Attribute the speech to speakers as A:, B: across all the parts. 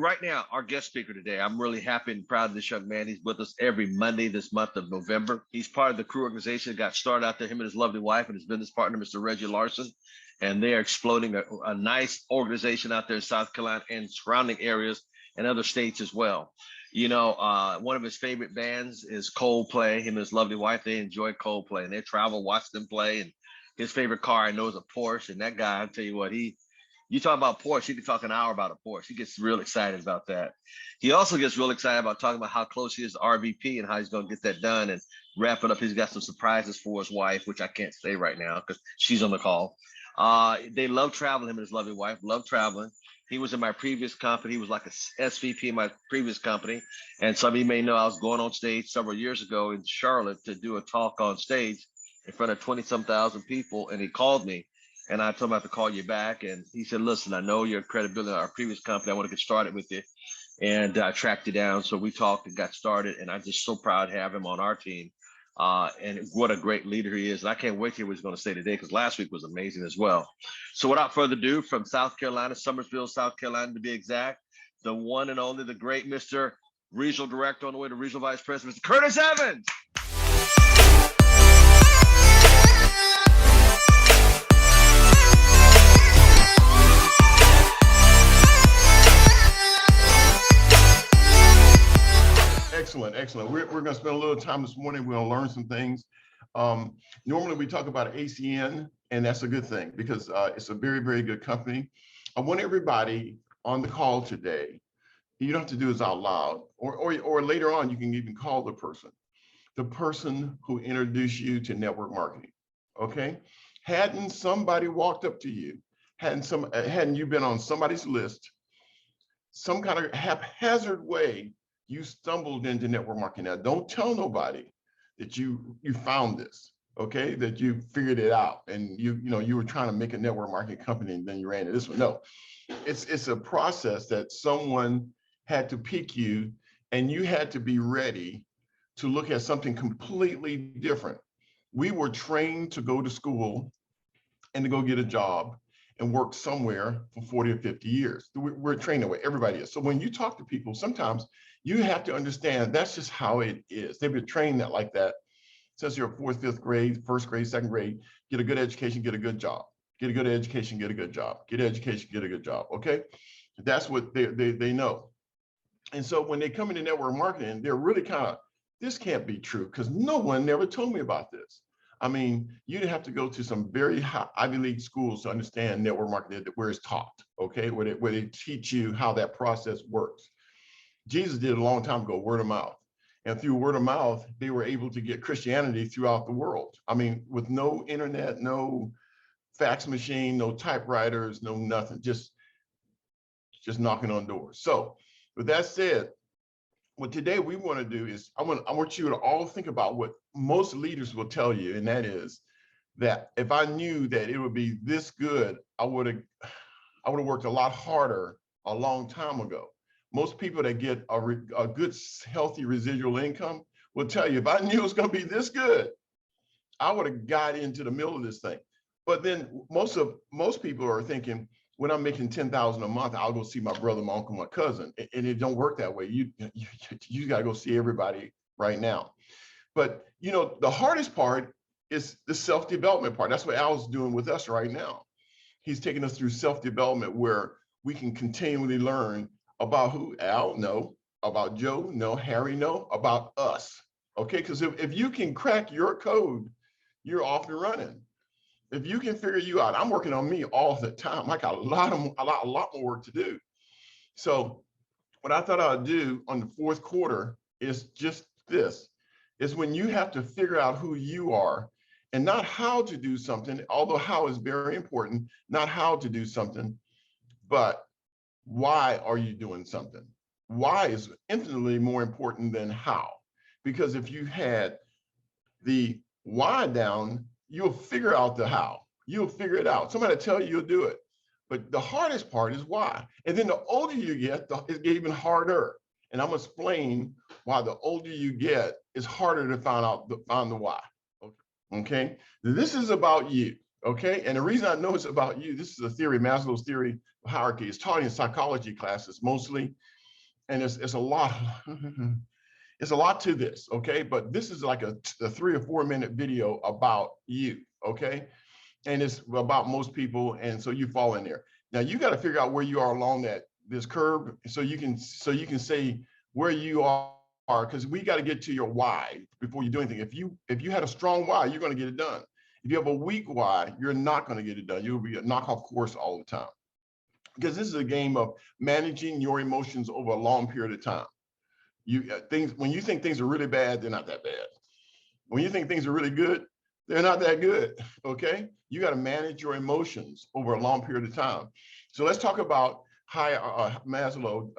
A: right now, our guest speaker today, I'm really happy and proud of this young man. He's with us every Monday this month of November. He's part of the Crew organization that got started out there, him and his lovely wife and his business partner, Mr. Reggie Larson. And they are exploding a nice organization out there in South Carolina and surrounding areas and other states as well. One of his favorite bands is Coldplay. Him and his lovely wife, they enjoy Coldplay and they travel, watch them play. And his favorite car, I know, is a Porsche. And that guy, I'll tell you what, you talk about Porsche, he can talk an hour about a Porsche. He gets real excited about that. He also gets real excited about talking about how close he is to RVP and how he's going to get that done and wrap it up. He's got some surprises for his wife, which I can't say right now because she's on the call. They love traveling, him and his lovely wife, love traveling. He was in my previous company. He was like a SVP in my previous company. And some of you may know I was going on stage several years ago in Charlotte to do a talk on stage in front of 20-some thousand people. And he called me and I told him I have to call you back. And he said, listen, I know your credibility in our previous company. I want to get started with you. And I tracked you down. So we talked and got started. And I'm just so proud to have him on our team. And what a great leader he is. And I can't wait to hear what he's going to say today because last week was amazing as well. So without further ado, from South Carolina, Summersville, South Carolina to be exact, the one and only, the great Mr. Regional Director on the way to Regional Vice President, Mr. Curtis Evans.
B: Excellent. We're going to spend a little time this morning. We're going to learn some things. Normally we talk about ACN, and that's a good thing because it's a very, very good company. I want everybody on the call today, you don't have to do this out loud, or later on, you can even call the person who introduced you to network marketing, okay? Hadn't somebody walked up to you, hadn't you been on somebody's list, some kind of haphazard way, you stumbled into network marketing. Now, don't tell nobody that you found this, okay? That you figured it out and you were trying to make a network marketing company and then you ran into this one. No, it's a process that someone had to pick you and you had to be ready to look at something completely different. We were trained to go to school and to go get a job and work somewhere for 40 or 50 years. We're trained that way, everybody is. So when you talk to people, sometimes you have to understand that's just how it is. They've been trained that like that since you're fourth, fifth grade, first grade, second grade. Get a good education, get a good job. Get a good education, get a good job. Get education, get a good job, okay? That's what they know. And so when they come into network marketing, they're really kind of, this can't be true because no one never told me about this. I mean, you'd have to go to some very high Ivy League schools to understand network marketing where it's taught, okay? Where they teach you how that process works. Jesus did it a long time ago, word of mouth. And through word of mouth, they were able to get Christianity throughout the world. I mean, with no internet, no fax machine, no typewriters, no nothing, just knocking on doors. So with that said, what today we want to do is I want you to all think about what most leaders will tell you, and that is that if I knew that it would be this good, I would have worked a lot harder a long time ago. Most people that get a good, healthy residual income will tell you, if I knew it was going to be this good, I would have got into the middle of this thing. But then most people are thinking, when I'm making $10,000 a month, I'll go see my brother, my uncle, my cousin, and it don't work that way. You got to go see everybody right now. But the hardest part is the self-development part. That's what Al's doing with us right now. He's taking us through self-development where we can continually learn about who Al, no, about Joe, no, Harry, no, about us, okay? Because if you can crack your code, you're off and running. If you can figure you out, I'm working on me all the time. I got a lot more work to do. So what I thought I'd do on the fourth quarter is just this, is when you have to figure out who you are and not how to do something, although how is very important, not how to do something, but why are you doing something? Why is infinitely more important than how. Because if you had the why down, you'll figure out the how. You'll figure it out. Somebody tell you you'll do it. But the hardest part is why. And then the older you get, it's even harder. And I'm gonna explain why the older you get, it's harder to find the why. Okay? This is about you. Okay? And the reason I know it's about you, this is a theory, Maslow's theory hierarchy. It's taught in psychology classes mostly, and it's a lot. It's a lot to this, okay? But this is like a 3 or 4 minute video about you, okay? And it's about most people, and so you fall in there. Now you got to figure out where you are along this curve, so you can say where you are, because we got to get to your why before you do anything. If you had a strong why, you're going to get it done. If you have a weak why, you're not going to get it done. You'll be a knockoff course all the time, because this is a game of managing your emotions over a long period of time. When you think things are really bad, they're not that bad. When you think things are really good, they're not that good. Okay, you got to manage your emotions over a long period of time. So let's talk about Maslow,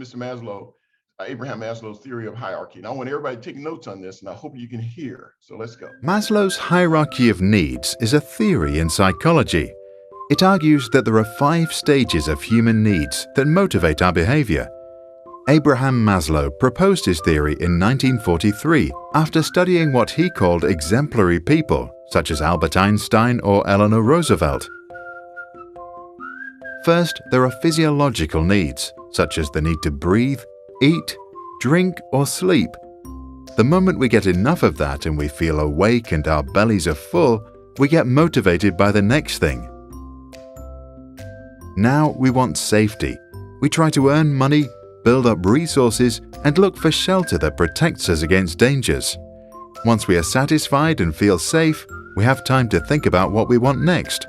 B: Mr. Maslow, Abraham Maslow's theory of hierarchy. And I want everybody to take notes on this, and I hope you can hear. So let's go.
C: Maslow's hierarchy of needs is a theory in psychology. It argues that there are 5 stages of human needs that motivate our behavior. Abraham Maslow proposed his theory in 1943 after studying what he called exemplary people, such as Albert Einstein or Eleanor Roosevelt. First, there are physiological needs, such as the need to breathe, eat, drink, or sleep. The moment we get enough of that and we feel awake and our bellies are full, we get motivated by the next thing. Now we want safety. We try to earn money, build up resources, and look for shelter that protects us against dangers. Once we are satisfied and feel safe, we have time to think about what we want next.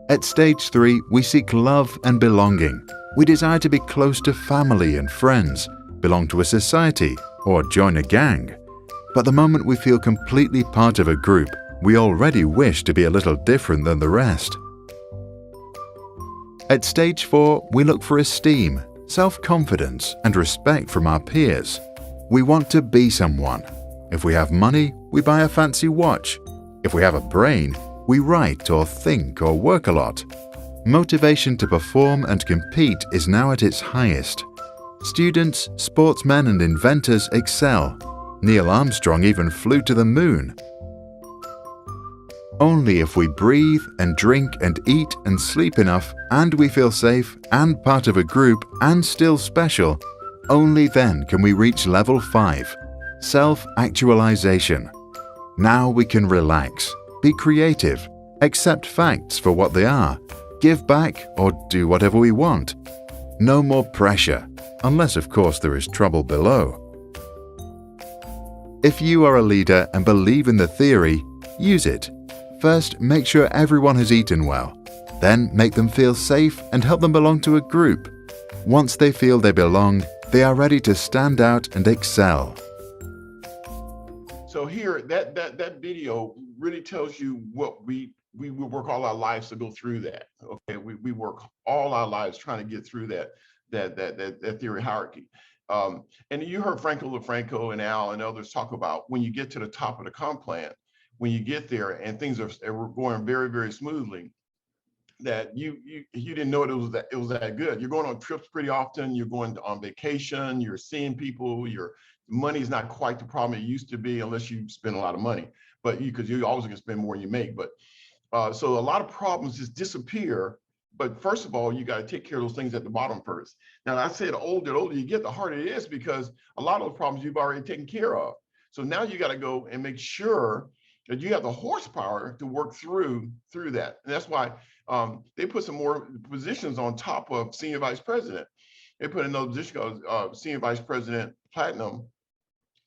C: At stage 3, we seek love and belonging. We desire to be close to family and friends, belong to a society, or join a gang. But the moment we feel completely part of a group, we already wish to be a little different than the rest. At stage 4, we look for esteem, self-confidence, and respect from our peers. We want to be someone. If we have money, we buy a fancy watch. If we have a brain, we write or think or work a lot. Motivation to perform and compete is now at its highest. Students, sportsmen, and inventors excel. Neil Armstrong even flew to the moon. Only if we breathe and drink and eat and sleep enough, and we feel safe and part of a group and still special, only then can we reach level 5, self-actualization. Now we can relax, be creative, accept facts for what they are, give back or do whatever we want. No more pressure, unless of course there is trouble below. If you are a leader and believe in the theory, use it. First, make sure everyone has eaten well. Then make them feel safe and help them belong to a group. Once they feel they belong, they are ready to stand out and excel.
B: So here, that video really tells you what we work all our lives to go through that. Okay, we work all our lives trying to get through that theory hierarchy. And you heard Franco LaFranco and Al and others talk about when you get to the top of the comp plan, when you get there and things are going very, very smoothly, that you didn't know it was that good. You're going on trips pretty often. You're going on vacation. You're seeing people. Your money's not quite the problem it used to be, unless you spend a lot of money. But because you're always going to spend more than you make. But so a lot of problems just disappear. But first of all, you got to take care of those things at the bottom first. Now, I said the older you get, the harder it is, because a lot of those problems you've already taken care of. So now you got to go and make sure that you have the horsepower to work through that. And that's why they put some more positions on top of senior vice president. They put another position called senior vice president platinum.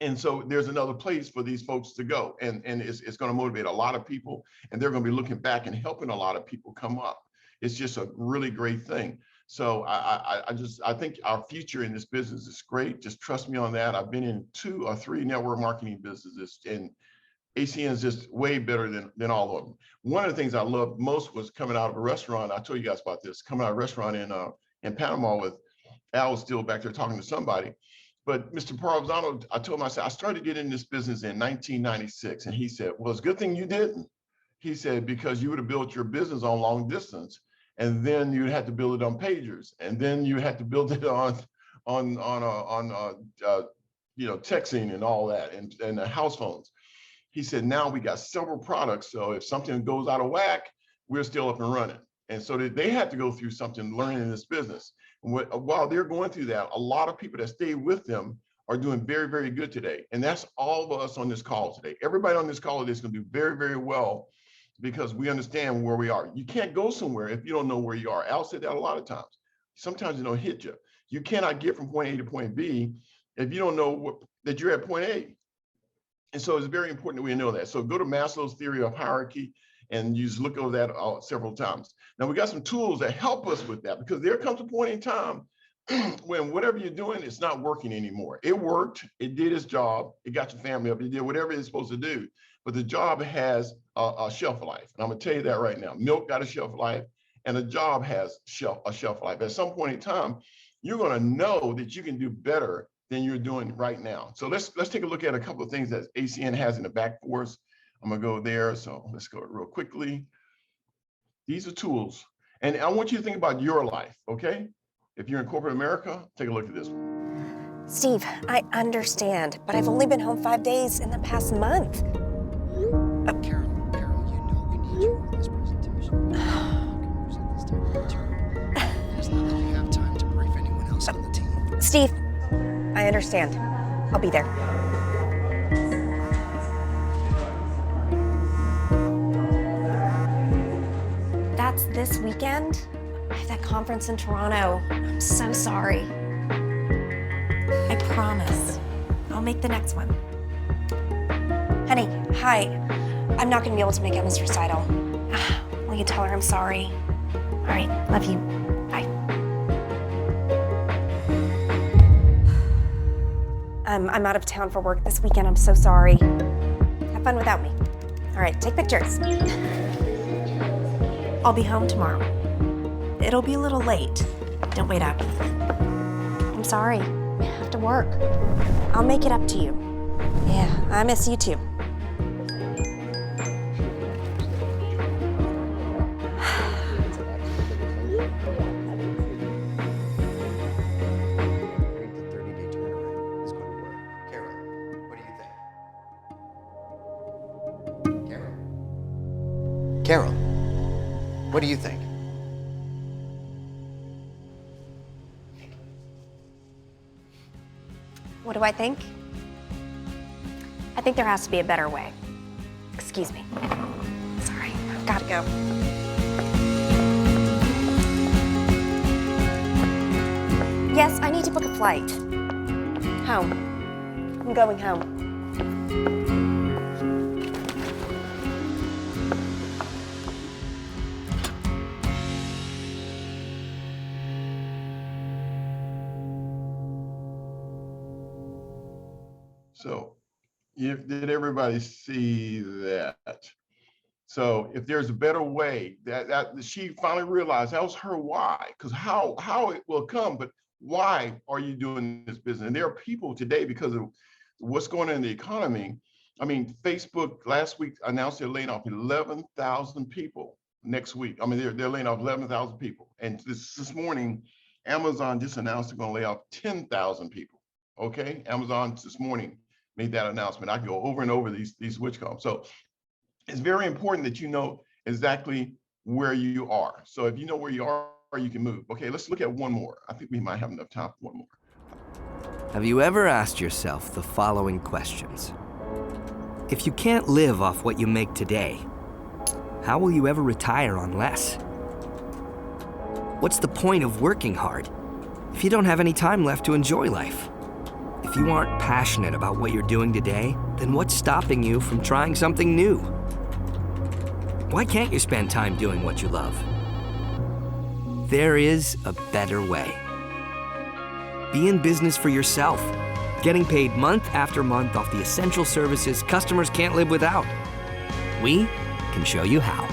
B: And so there's another place for these folks to go. And it's going to motivate a lot of people, and they're going to be looking back and helping a lot of people come up. It's just a really great thing. So I think our future in this business is great. Just trust me on that. I've been in 2 or 3 network marketing businesses, and ACN is just way better than all of them. One of the things I loved most was coming out of a restaurant. I told you guys about this, coming out of a restaurant in Panama with Al was still back there talking to somebody. But Mr. Provenzano, I told him, I said, I started getting in this business in 1996. And he said, well, it's a good thing you didn't. He said, because you would have built your business on long distance, and then you'd have to build it on pagers, and then you had to build it on texting and all that, and house phones. He said, now we got several products. So if something goes out of whack, we're still up and running. And so they had to go through something learning in this business. And while they're going through that, a lot of people that stay with them are doing very, very good today. And that's all of us on this call today. Everybody on this call today is going to do very, very well because we understand where we are. You can't go somewhere if you don't know where you are. Al said that a lot of times. Sometimes it don't hit you. You cannot get from point A to point B if you don't know that you're at point A. And so it's very important that we know that. So go to Maslow's theory of hierarchy and you just look over that several times. Now we got some tools that help us with that, because there comes a point in time when whatever you're doing, it's not working anymore. It worked, it did its job, it got your family up, it did whatever it's supposed to do, but the job has a shelf life. And I'm gonna tell you that right now. Milk got a shelf life and a job has a shelf life. At some point in time, you're gonna know that you can do better than you're doing right now. So let's take a look at a couple of things that ACN has in the back for us. I'm gonna go there, so let's go real quickly. These are tools, and I want you to think about your life, okay? If you're in corporate America, take a look at this one.
D: Steve, I understand, but I've only been home 5 days in the past month.
E: Carol, you know we need you on this presentation. Present this type of material. It's not that you have time to brief anyone else on the team.
D: Steve, I understand. I'll be there. That's this weekend? I have that conference in Toronto. I'm so sorry. I promise. I'll make the next one. Honey, hi. I'm not gonna be able to make Emma's recital. Will you tell her I'm sorry? All right, love you. Bye. I'm out of town for work this weekend. I'm so sorry. Have fun without me. All right, take pictures. I'll be home tomorrow. It'll be a little late. Don't wait up. I'm sorry. I have to work. I'll make it up to you. Yeah, I miss you too.
E: The 30-day turnaround is going to work. Carol, what do you think? Carol, what do you think?
D: What do I think? I think there has to be a better way. Excuse me. Sorry, I've got to go. Yes, I need to book a flight. Home. I'm going home.
B: So did everybody see that? So if there's a better way, that she finally realized that was her why, because how it will come, but why are you doing this business? And there are people today, because of what's going on in the economy. I mean, Facebook last week announced they're laying off 11,000 people next week. I mean, they're laying off 11,000 people. And this morning, Amazon just announced they're going to lay off 10,000 people. Okay, Amazon this morning made that announcement. I can go over and over these which come. So it's very important that you know exactly where you are. So if you know where you are, you can move. Okay, let's look at one more. I think we might have enough time for one more.
F: Have you ever asked yourself the following questions? If you can't live off what you make today, how will you ever retire on less? What's the point of working hard if you don't have any time left to enjoy life? If you aren't passionate about what you're doing today, then what's stopping you from trying something new? Why can't you spend time doing what you love? There is a better way. Be in business for yourself, getting paid month after month off the essential services customers can't live without. We can show you how.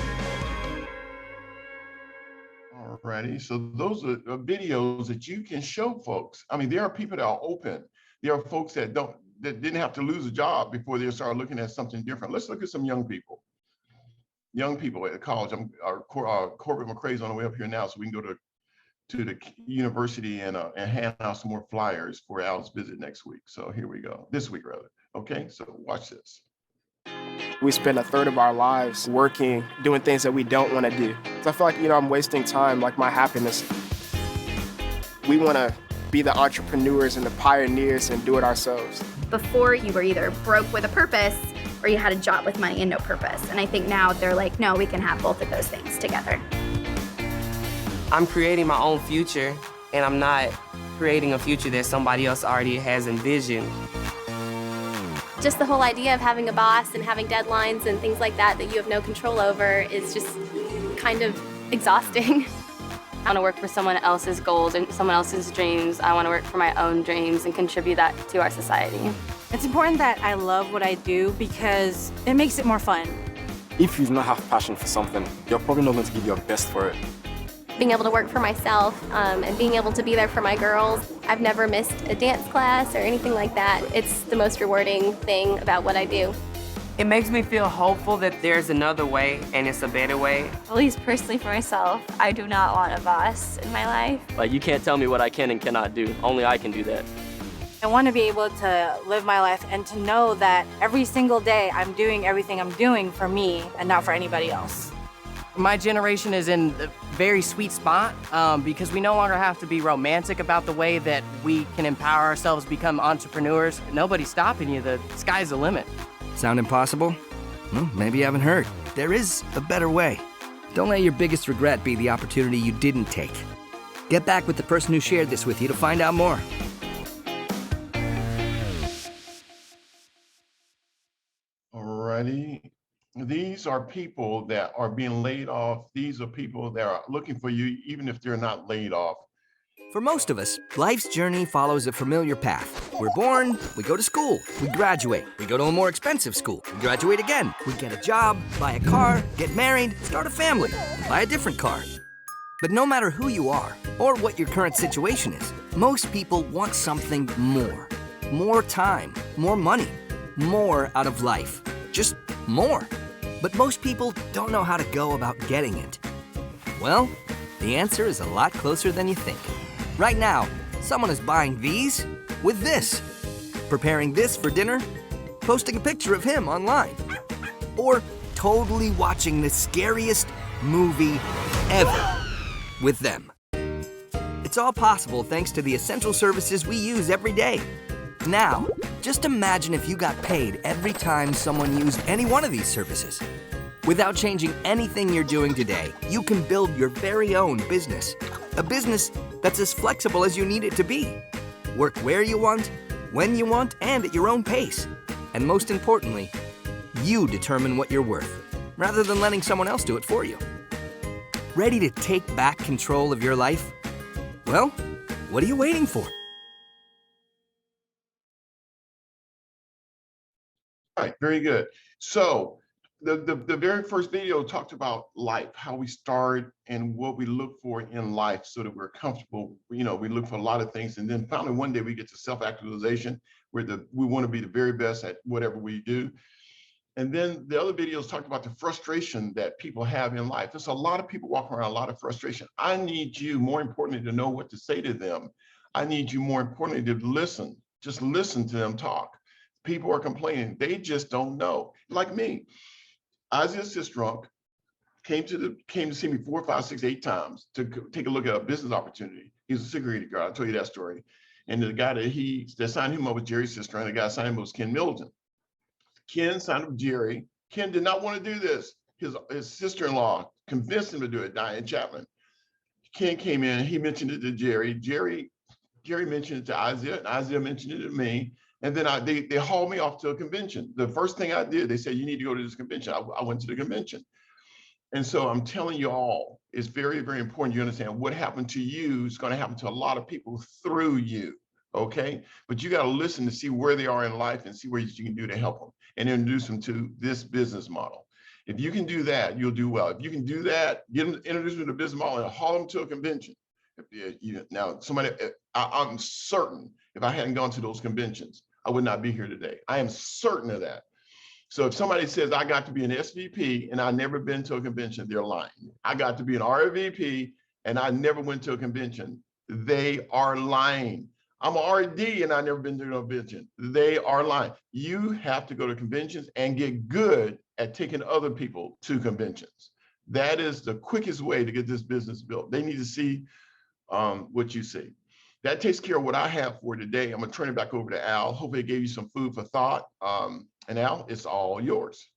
B: Alrighty, so those are videos that you can show folks. I mean, there are people that are open. There are folks that didn't have to lose a job before they started looking at something different. Let's look at some young people. Young people at college. Corbett McCrae's on the way up here now, so we can go to the university and hand out some more flyers for Al's visit next week. So here we go. This week, rather. Okay, so watch this.
G: We spend a third of our lives working, doing things that we don't want to do. So I feel like, I'm wasting time, like my happiness. We want to be the entrepreneurs and the pioneers and do it ourselves.
H: Before, you were either broke with a purpose or you had a job with money and no purpose. And I think now they're like, no, we can have both of those things together.
I: I'm creating my own future, and I'm not creating a future that somebody else already has envisioned.
J: Just the whole idea of having a boss and having deadlines and things like that you have no control over is just kind of exhausting. I want to work for someone else's goals and someone else's dreams. I want to work for my own dreams and contribute that to our society.
K: It's important that I love what I do because it makes it more fun.
G: If you do not have passion for something, you're probably not going to give your best for it.
J: Being able to work for myself and being able to be there for my girls. I've never missed a dance class or anything like that. It's the most rewarding thing about what I do.
I: It makes me feel hopeful that there's another way and it's a better way.
J: At least personally for myself, I do not want a boss in my life.
L: Like, you can't tell me what I can and cannot do. Only I can do that.
K: I want to be able to live my life and to know that every single day I'm doing everything I'm doing for me and not for anybody else.
M: My generation is in a very sweet spot because we no longer have to be romantic about the way that we can empower ourselves, become entrepreneurs. Nobody's stopping you. The sky's the limit.
F: Sound impossible? Well, maybe you haven't heard. There is a better way. Don't let your biggest regret be the opportunity you didn't take. Get back with the person who shared this with you to find out more.
B: Alrighty. These are people that are being laid off. These are people that are looking for you, even if they're not laid off.
F: For most of us, life's journey follows a familiar path. We're born, we go to school, we graduate, we go to a more expensive school, we graduate again, we get a job, buy a car, get married, start a family, buy a different car. But no matter who you are, or what your current situation is, most people want something more. More time, more money, more out of life. Just more. But most people don't know how to go about getting it. Well, the answer is a lot closer than you think. Right now, someone is buying these with this, preparing this for dinner, posting a picture of him online, or totally watching the scariest movie ever with them. It's all possible thanks to the essential services we use every day. Now, just imagine if you got paid every time someone used any one of these services. Without changing anything you're doing today, you can build your very own business. A business that's as flexible as you need it to be. Work where you want, when you want, and at your own pace. And most importantly, you determine what you're worth, rather than letting someone else do it for you. Ready to take back control of your life? Well, what are you waiting for?
B: All right, very good. So the very first video talked about life, how we start and what we look for in life so that we're comfortable. We look for a lot of things. And then finally, one day we get to self-actualization where we want to be the very best at whatever we do. And then the other videos talked about the frustration that people have in life. There's a lot of people walking around a lot of frustration. I need you, more importantly, to know what to say to them. I need you, more importantly, to listen. Just listen to them talk. People are complaining. They just don't know. Like me. Isaiah Sistrunk came to see me 4, 5, 6, 8 times to take a look at a business opportunity. He's a security guard. I'll tell you that story. And the guy that signed him up was Jerry Sistrunk. The guy signed him up was Ken Middleton. Ken signed up Jerry. Ken did not want to do this. His sister-in-law convinced him to do it, Diane Chapman. Ken came in, he mentioned it to Jerry. Jerry mentioned it to Isaiah, and Isaiah mentioned it to me. And then they hauled me off to a convention. The first thing I did, they said, you need to go to this convention. I went to the convention. And so I'm telling you all, it's very, very important you understand what happened to you is going to happen to a lot of people through you, okay? But you got to listen to see where they are in life and see what you can do to help them and introduce them to this business model. If you can do that, you'll do well. If you can do that, introduce them to the business model and haul them to a convention. Now, I'm certain if I hadn't gone to those conventions, I would not be here today. I am certain of that. So if somebody says I got to be an SVP and I've never been to a convention, they're lying. I got to be an RVP and I never went to a convention. They are lying. I'm an RD and I've never been to a convention. They are lying. You have to go to conventions and get good at taking other people to conventions. That is the quickest way to get this business built. They need to see what you see. That takes care of what I have for today. I'm gonna turn it back over to Al. Hopefully it gave you some food for thought. And Al, it's all yours.